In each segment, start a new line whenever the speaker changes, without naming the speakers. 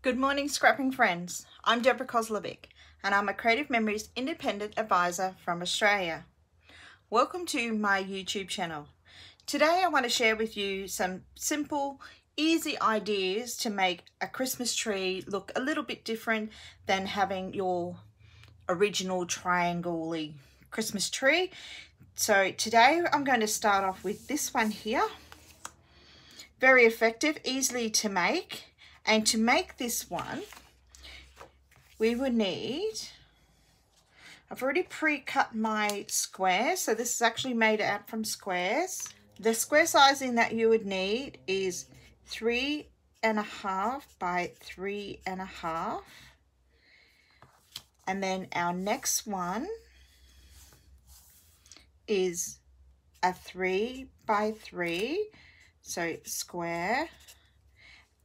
Good morning, scrapping friends. I'm Deborah Kozlovic, and I'm a Creative Memories Independent Advisor from Australia. Welcome to my YouTube channel. Today I want to share with you some simple, easy ideas to make a Christmas tree look a little bit different than having your original triangle-y Christmas tree. So today I'm going to start off with this one here. Very effective, easily to make. And to make this one, we will need, I've already pre-cut my squares, so this is actually made out from squares. The square sizing that you would need is 3.5 by 3.5. And then our next one is a 3 by 3, so square.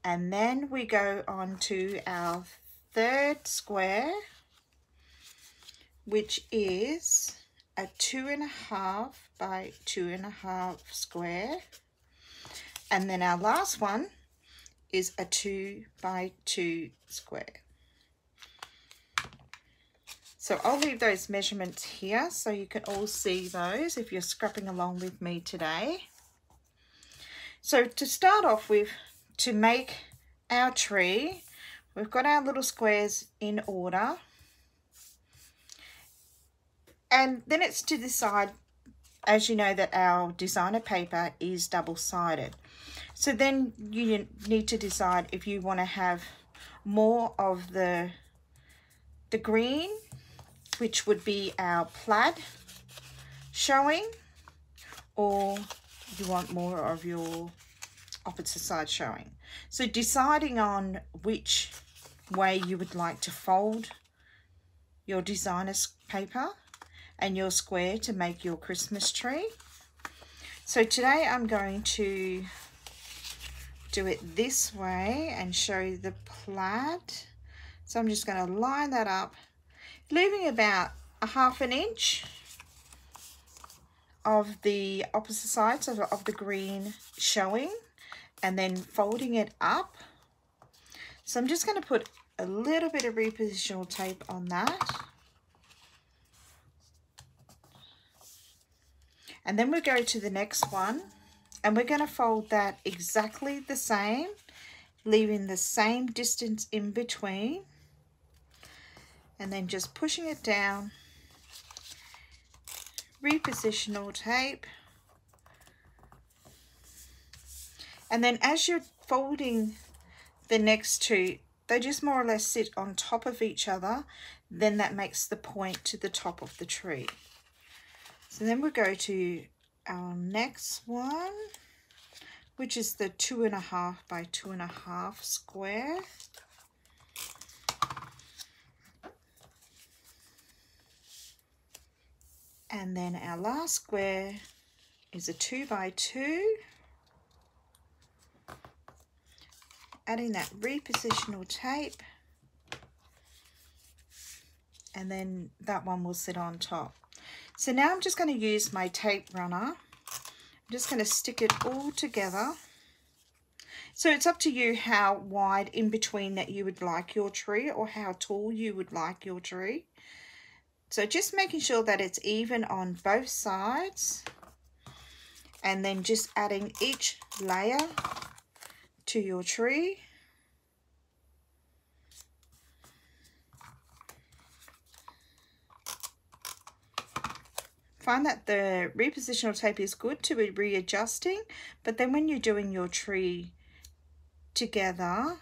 And then we go on to our third square, which is a 2.5 by 2.5 square. And then our last one is a 2 by 2 square. So I'll leave those measurements here so you can all see those if you're scrapping along with me today. So to start off with, to make our tree, we've got our little squares in order, and then it's to decide, as you know, that our designer paper is double-sided. So then you need to decide if you want to have more of the green, which would be our plaid showing, or you want more of your opposite side showing. So deciding on which way you would like to fold your designer's paper and your square to make your Christmas tree. So today I'm going to do it this way and show you the plaid. So I'm just going to line that up, leaving about a 1/2 inch of the opposite sides of the green showing, and then folding it up. So I'm just going to put a little bit of repositional tape on that. And then we go to the next one, and we're going to fold that exactly the same, leaving the same distance in between, and then just pushing it down, repositional tape. And then as you're folding the next two, they just more or less sit on top of each other. Then that makes the point to the top of the tree. So then we go to our next one, which is the 2.5 by 2.5 square. And then our last square is a 2 by 2. Adding that repositional tape, and then that one will sit on top. So now I'm just going to use my tape runner. I'm just going to stick it all together. So it's up to you how wide in between that you would like your tree, or how tall you would like your tree. So just making sure that it's even on both sides, and then just adding each layer to your tree. Find that the repositional tape is good to be readjusting, but then when you're doing your tree together,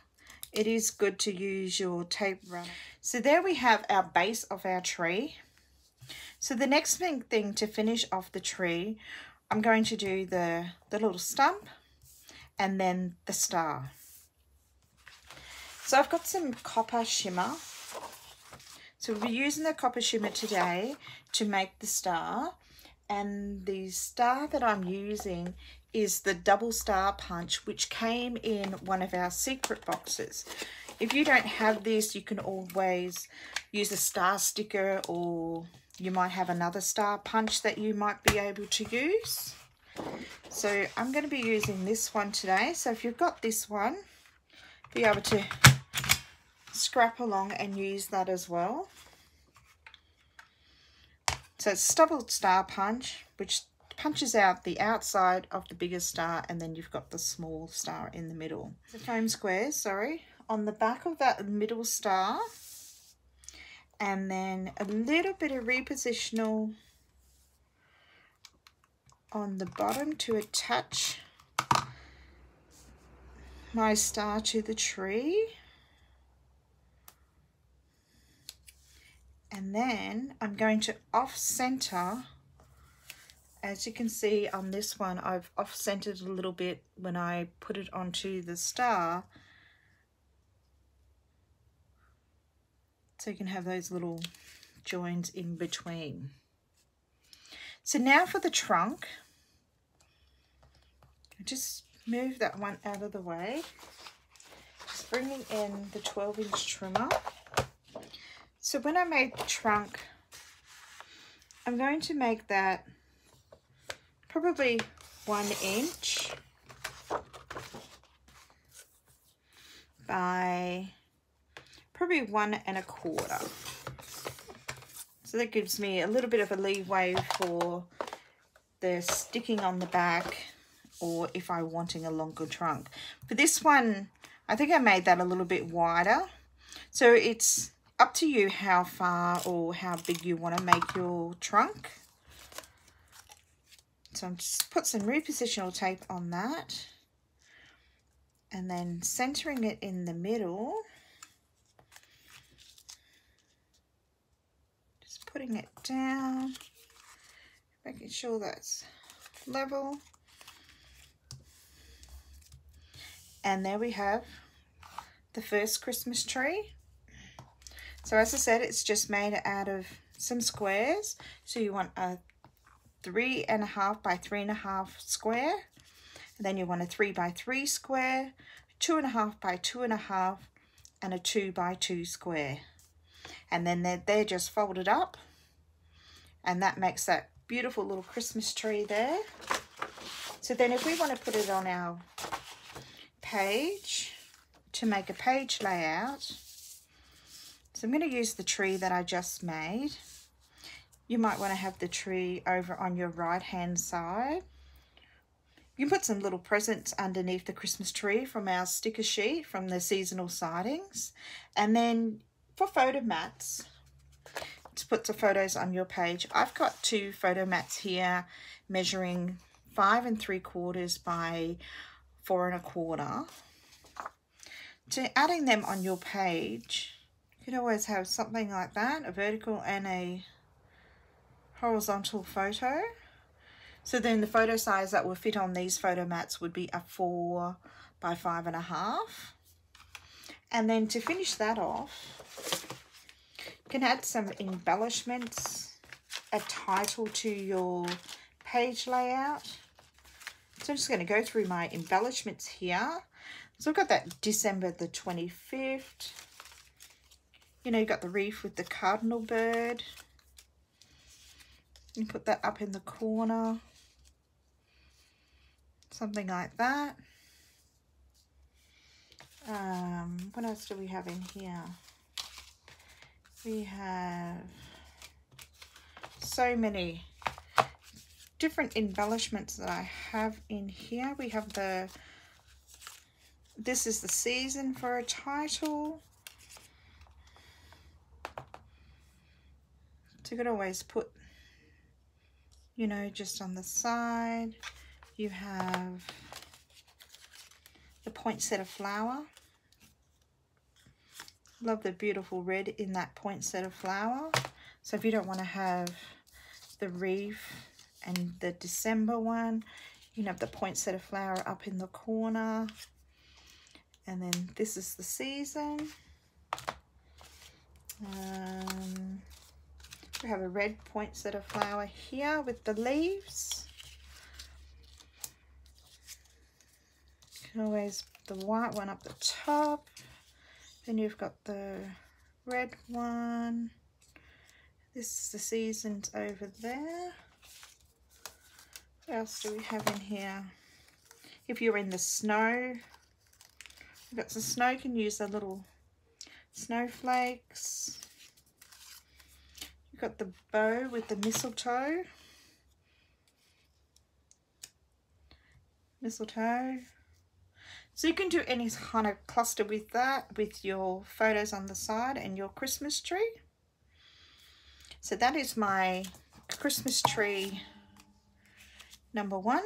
it is good to use your tape runner. So there we have our base of our tree. So the next thing to finish off the tree, I'm going to do the little stump and then the star. So I've got some copper shimmer. So we'll be using the copper shimmer today to make the star. And the star that I'm using is the double star punch, which came in one of our secret boxes. If you don't have this, you can always use a star sticker, or you might have another star punch that you might be able to use. So I'm going to be using this one today. So if you've got this one, be able to scrap along and use that as well. So it's double star punch, which punches out the outside of the bigger star, and then you've got the small star in the middle. The foam squares, sorry, on the back of that middle star, and then a little bit of repositional on the bottom to attach my star to the tree. And then I'm going to off-center. As you can see on this one, I've off-centered a little bit when I put it onto the star. So you can have those little joins in between. So now for the trunk, just move that one out of the way. Just bringing in the 12-inch trimmer. So when I made the trunk, I'm going to make that probably 1 inch by probably 1 1/4. So that gives me a little bit of a leeway for the sticking on the back, or if I'm wanting a longer trunk. For this one, I think I made that a little bit wider. So it's up to you how far or how big you want to make your trunk. So I'm just put some repositional tape on that, and then centering it in the middle. Just putting it down, making sure that's level. And there we have the first Christmas tree. So as I said, it's just made out of some squares. So you want a 3.5 by 3.5 square, and then you want a 3 by 3 square, 2.5 by 2.5, and a 2 by 2 square. And then they're just folded up, and that makes that beautiful little Christmas tree there. So then if we want to put it on our page to make a page layout, so I'm going to use the tree that I just made. You might want to have the tree over on your right hand side. You can put some little presents underneath the Christmas tree from our sticker sheet from the Seasonal Sightings. And then for photo mats, to put the photos on your page, I've got 2 photo mats here measuring 5 3/4 by 4 1/4. To adding them on your page, you can always have something like that, a vertical and a horizontal photo. So then the photo size that will fit on these photo mats would be a 4 by 5.5. And then to finish that off, you can add some embellishments, a title to your page layout. So I'm just going to go through my embellishments here. So I've got that December the 25th. You know, you've got the wreath with the cardinal bird. You put that up in the corner. Something like that. What else do we have in here? We have so many different embellishments that I have in here. We have this is the season for a title. So you could always put, you know, just on the side. You have the poinsettia flower. Love the beautiful red in that poinsettia flower. So if you don't want to have the wreath and the December one, you can have the poinsettia flower up in the corner. And then this is the season. We have a red poinsettia flower here with the leaves. You can always put the white one up the top. Then you've got the red one. This is the seasons over there. What else do we have in here? If you're in the snow, we've got some snow, you can use a little snowflakes. You've got the bow with the mistletoe. So you can do any kind of cluster with that, with your photos on the side and your Christmas tree. So that is my Christmas tree number 1.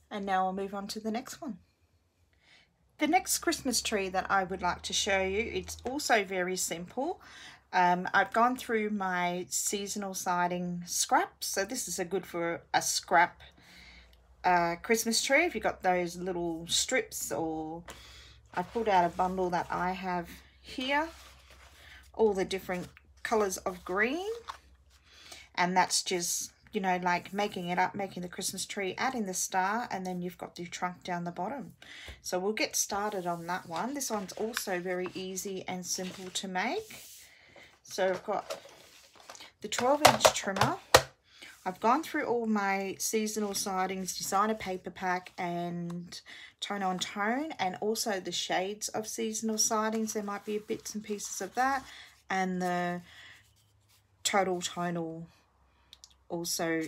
And now I'll move on to the next one. The next Christmas tree that I would like to show you, it's also very simple. I've gone through my seasonal siding scraps. So this is a good for a scrap Christmas tree. If you've got those little strips, or I pulled out a bundle that I have here, all the different colors of green, and that's just, you know, like making it up, making the Christmas tree, adding the star, and then you've got the trunk down the bottom. So we'll get started on that one. This one's also very easy and simple to make. So I've got the 12-inch trimmer. I've gone through all my Seasonal Sightings designer paper pack and tone on tone, and also the shades of Seasonal Sightings. There might be bits and pieces of that, and the total tonal also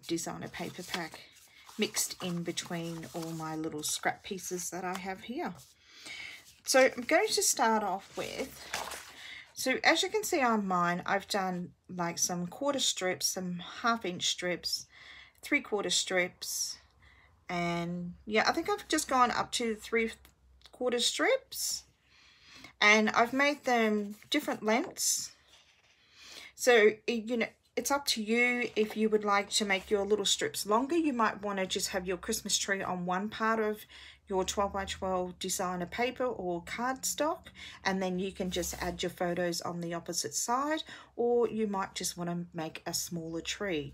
designer paper pack mixed in between all my little scrap pieces that I have here. So I'm going to start off with, so as you can see on mine, I've done like some 1/4 strips, some 1/2-inch strips, 3/4 strips, and yeah, I think I've just gone up to 3/4 strips, and I've made them different lengths. So, you know, it's up to you. If you would like to make your little strips longer, you might want to just have your Christmas tree on one part of your 12x12 designer paper or cardstock, and then you can just add your photos on the opposite side, or you might just want to make a smaller tree.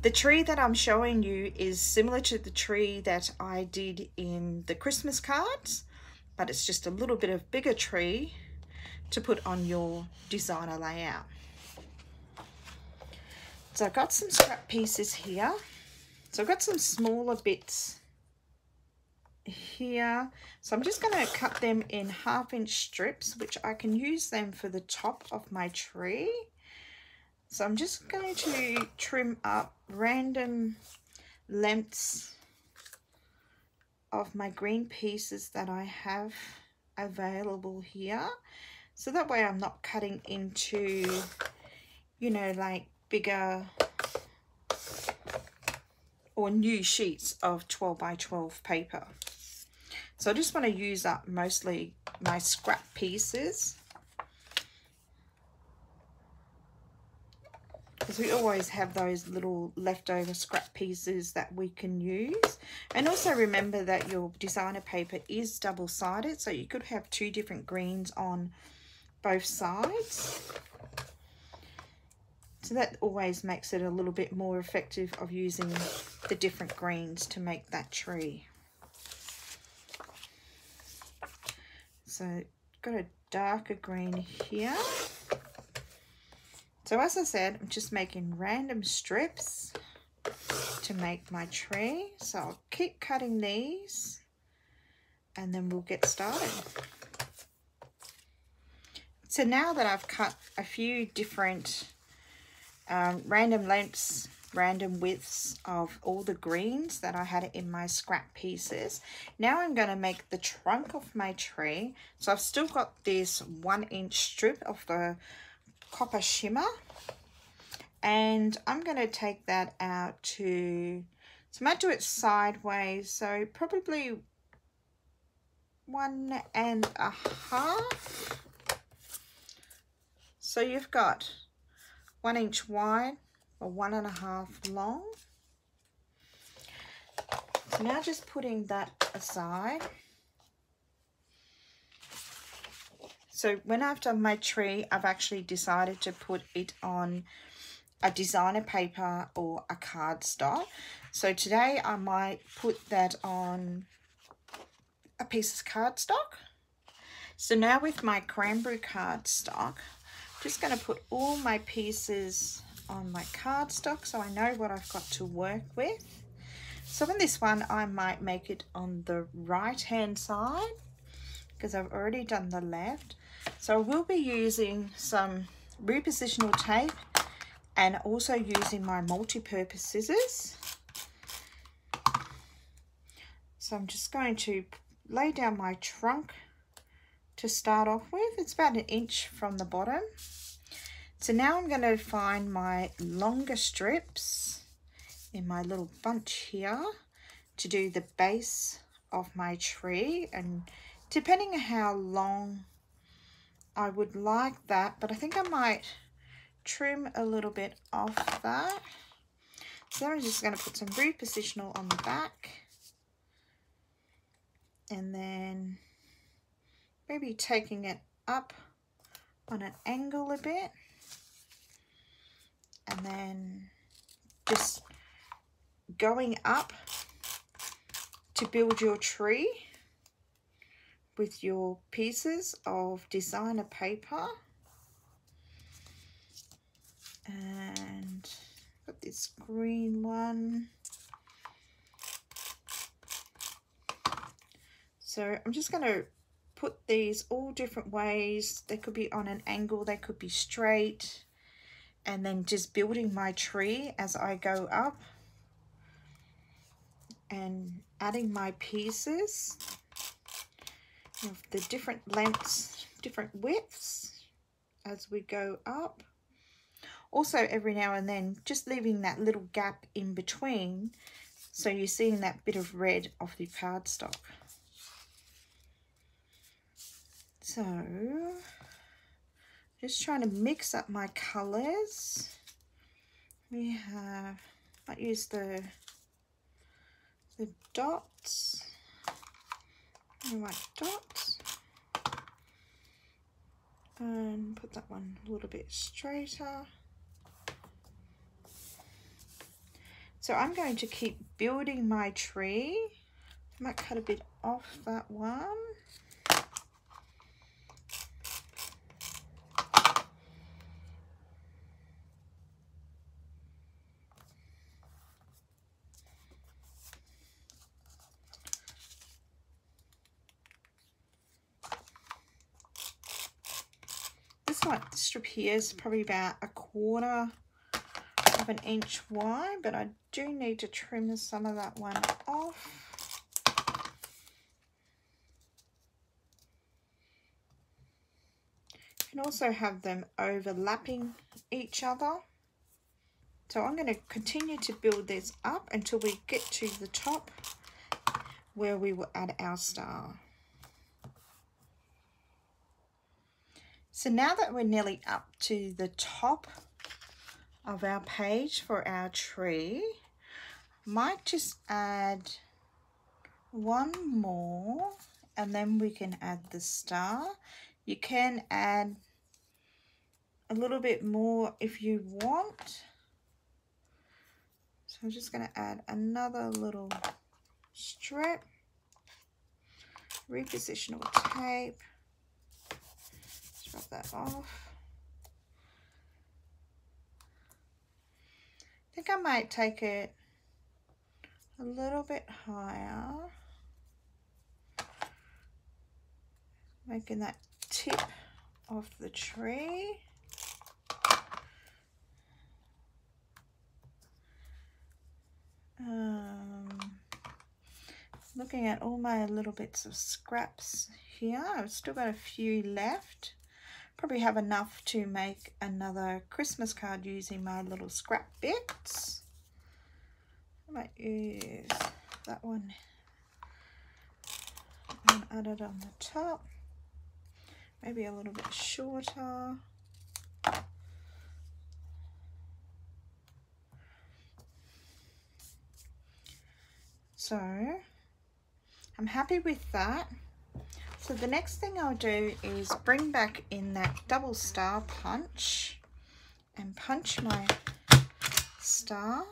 The tree that I'm showing you is similar to the tree that I did in the Christmas cards, but it's just a little bit of bigger tree to put on your designer layout. So I've got some scrap pieces here. So I've got some smaller bits here. So I'm just going to cut them in 1/2-inch strips, which I can use them for the top of my tree. So I'm just going to trim up random lengths of my green pieces that I have available here. So that way I'm not cutting into, you know, like bigger or new sheets of 12x12 paper. So I just want to use up mostly my scrap pieces, because we always have those little leftover scrap pieces that we can use. And also remember that your designer paper is double-sided, so you could have 2 different greens on both sides. So that always makes it a little bit more effective of using the different greens to make that tree. So got a darker green here. So as I said, I'm just making random strips to make my tree. So I'll keep cutting these, and then we'll get started. So now that I've cut a few different random lengths, random widths of all the greens that I had in my scrap pieces, now I'm going to make the trunk of my tree. So I've still got this 1-inch strip of the copper shimmer, and I'm going to take that out to, so I might do it sideways, so probably 1.5. So you've got 1 inch wide or 1.5 long. So now just putting that aside. So when I've done my tree, I've actually decided to put it on a designer paper or a cardstock. So today I might put that on a piece of cardstock. So now with my cranberry cardstock, I'm just going to put all my pieces on my cardstock so I know what I've got to work with. So in this one, I might make it on the right hand side, because I've already done the left. So I will be using some repositional tape and also using my multi-purpose scissors. So I'm just going to lay down my trunk to start off with. It's about 1 inch from the bottom. So now I'm going to find my longer strips in my little bunch here to do the base of my tree, and depending on how long I would like that, but I think I might trim a little bit off that. So I'm just going to put some repositional on the back, and then maybe taking it up on an angle a bit, and then just going up to build your tree with your pieces of designer paper. And got this green one. So I'm just going to put these all different ways. They could be on an angle, they could be straight, and then just building my tree as I go up and adding my pieces of the different lengths, different widths as we go up. Also, every now and then just leaving that little gap in between, so you're seeing that bit of red of the cardstock. So just trying to mix up my colors. We have, I use the dots, the white dots, and put that one a little bit straighter. So I'm going to keep building my tree. I might cut a bit off that one. This strip here is probably about 1/4 of an inch wide, but I do need to trim some of that one off. You can also have them overlapping each other. So I'm going to continue to build this up until we get to the top where we will add our star. So now that we're nearly up to the top of our page for our tree, might just add one more, and then we can add the star. You can add a little bit more if you want. So I'm just going to add another little strip, repositional tape. Rub that off. I think I might take it a little bit higher, making that tip of the tree. Looking at all my little bits of scraps here, I've still got a few left. Probably have enough to make another Christmas card using my little scrap bits. I might use that one and add it on the top. Maybe a little bit shorter. So I'm happy with that. So the next thing I'll do is bring back in that double star punch and punch my star.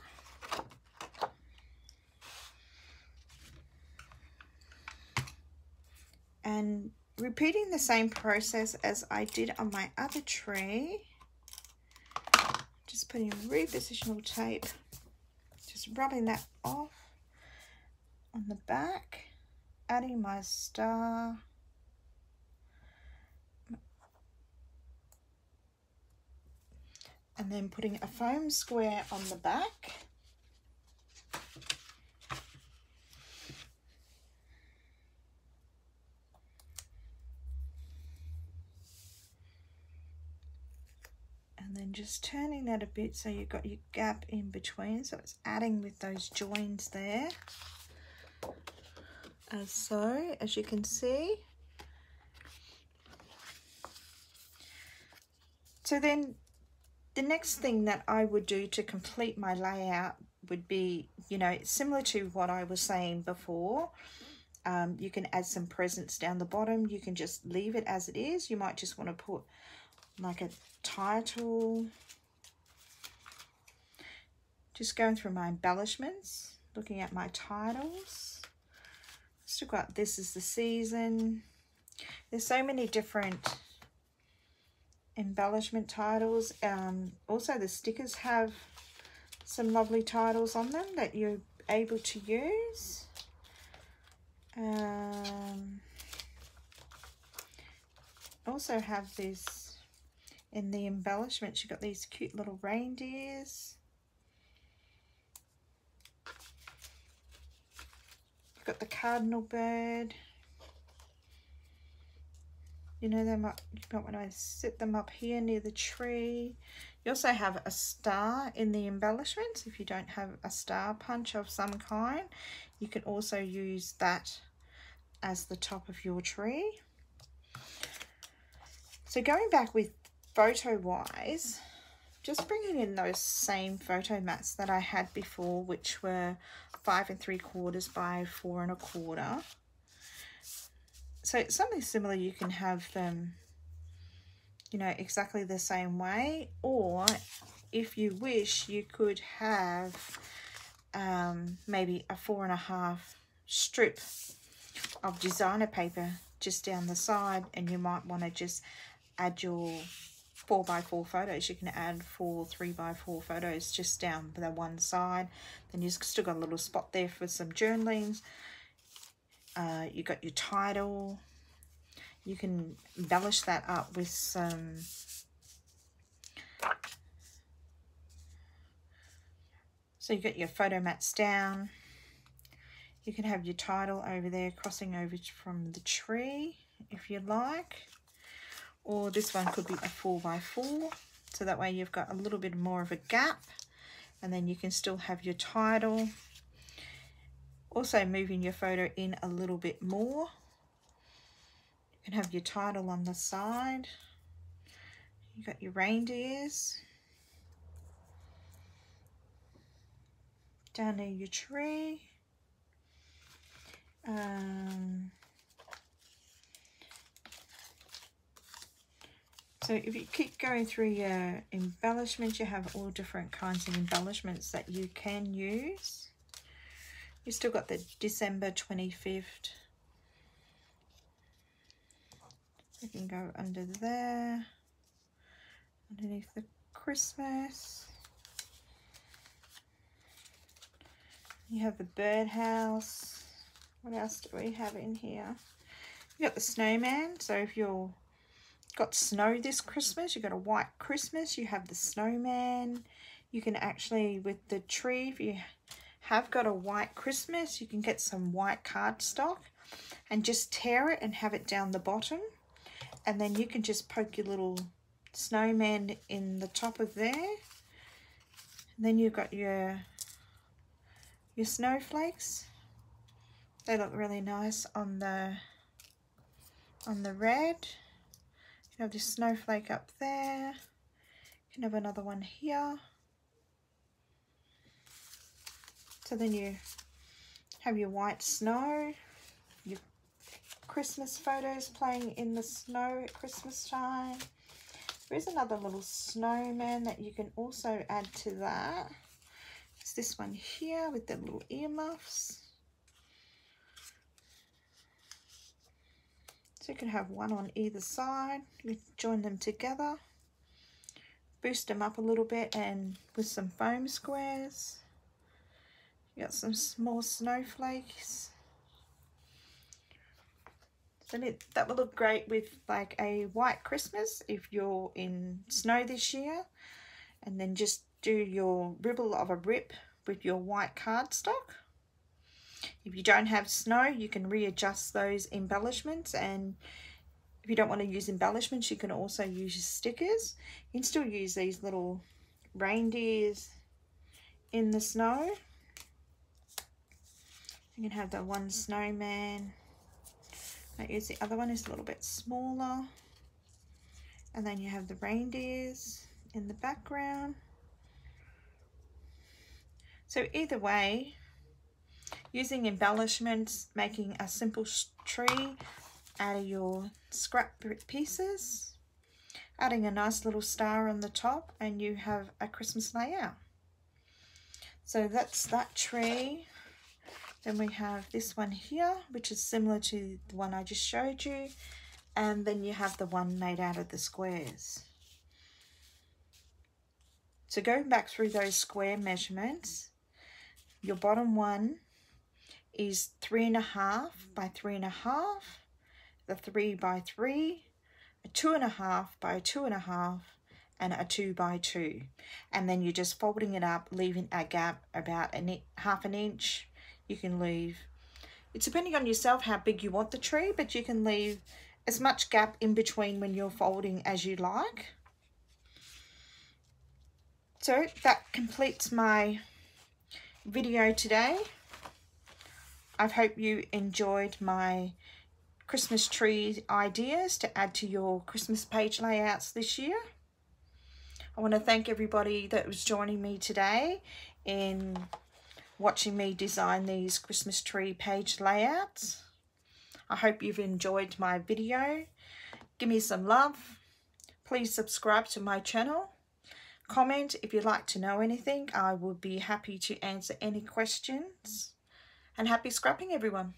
And repeating the same process as I did on my other tree. Just putting repositional tape, just rubbing that off on the back, adding my star, and then putting a foam square on the back. And then just turning that a bit so you've got your gap in between, so it's adding with those joins there, as so, as you can see. So then the next thing that I would do to complete my layout would be, you know, similar to what I was saying before. You can add some presents down the bottom. You can just leave it as it is. You might just want to put like a title. Just going through my embellishments, looking at my titles. Still got this is the season. There's so many different embellishment titles. Also the stickers have some lovely titles on them that you're able to use. Also have this in the embellishments. You've got these cute little reindeers. You've got the cardinal bird. You know, you might want to set them up here near the tree. You also have a star in the embellishments. If you don't have a star punch of some kind, you can also use that as the top of your tree. So going back with photo wise, just bringing in those same photo mats that I had before, which were 5 3/4 by 4 1/4. So it's something similar. You can have them, you know, exactly the same way, or if you wish, you could have maybe a 4 1/2 strip of designer paper just down the side, and you might want to just add your 4 by 4 photos. You can add 4 3 by 4 photos just down the one side. Then you've still got a little spot there for some journalings. You got your title. You can embellish that up with some so you got your photo mats down. You can have your title over there crossing over from the tree if you like, or this one could be a 4 by 4, so that way you've got a little bit more of a gap, and then you can still have your title. Also moving your photo in a little bit more. You can have your title on the side. You got your reindeers down near your tree. So if you keep going through your embellishments, you have all different kinds of embellishments that you can use. You still got the December 25th. You can go under there, underneath the Christmas. You have the birdhouse. What else do we have in here? You got the snowman. So if you're got snow this Christmas, you got a white Christmas, you have the snowman. You can actually, with the tree, if you have got a white Christmas, you can get some white cardstock and just tear it and have it down the bottom, and then you can just poke your little snowman in the top of there, and then you've got your snowflakes. They look really nice on the red. You have this snowflake up there. You can have another one here. So then you have your white snow, your Christmas photos playing in the snow at Christmas time. There is another little snowman that you can also add to that. It's this one here with the little earmuffs. So you can have one on either side. You join them together, boost them up a little bit, and with some foam squares. You got some small snowflakes. So that will look great with like a white Christmas if you're in snow this year. And then just do your ribble of a rip with your white cardstock. If you don't have snow, you can readjust those embellishments, and if you don't want to use embellishments, you can also use your stickers. You can still use these little reindeers in the snow. You can have the one snowman. Here's the other one, is a little bit smaller. And then you have the reindeers in the background. So either way, using embellishments, making a simple tree out of your scrap pieces, adding a nice little star on the top, and you have a Christmas layout. So that's that tree. Then we have this one here, which is similar to the one I just showed you. And then you have the one made out of the squares. So going back through those square measurements, your bottom one is 3.5 by 3.5, the 3 by 3, a 2.5 by 2.5, and a 2 by 2. And then you're just folding it up, leaving a gap about half an inch. You can leave, it's depending on yourself how big you want the tree, but you can leave as much gap in between when you're folding as you like. So that completes my video today. I hope you enjoyed my Christmas tree ideas to add to your Christmas page layouts this year. I want to thank everybody that was joining me today in watching me design these Christmas tree page layouts. I hope you've enjoyed my video. Give me some love. Please subscribe to my channel. Comment if you'd like to know anything. I would be happy to answer any questions. And happy scrapping, everyone.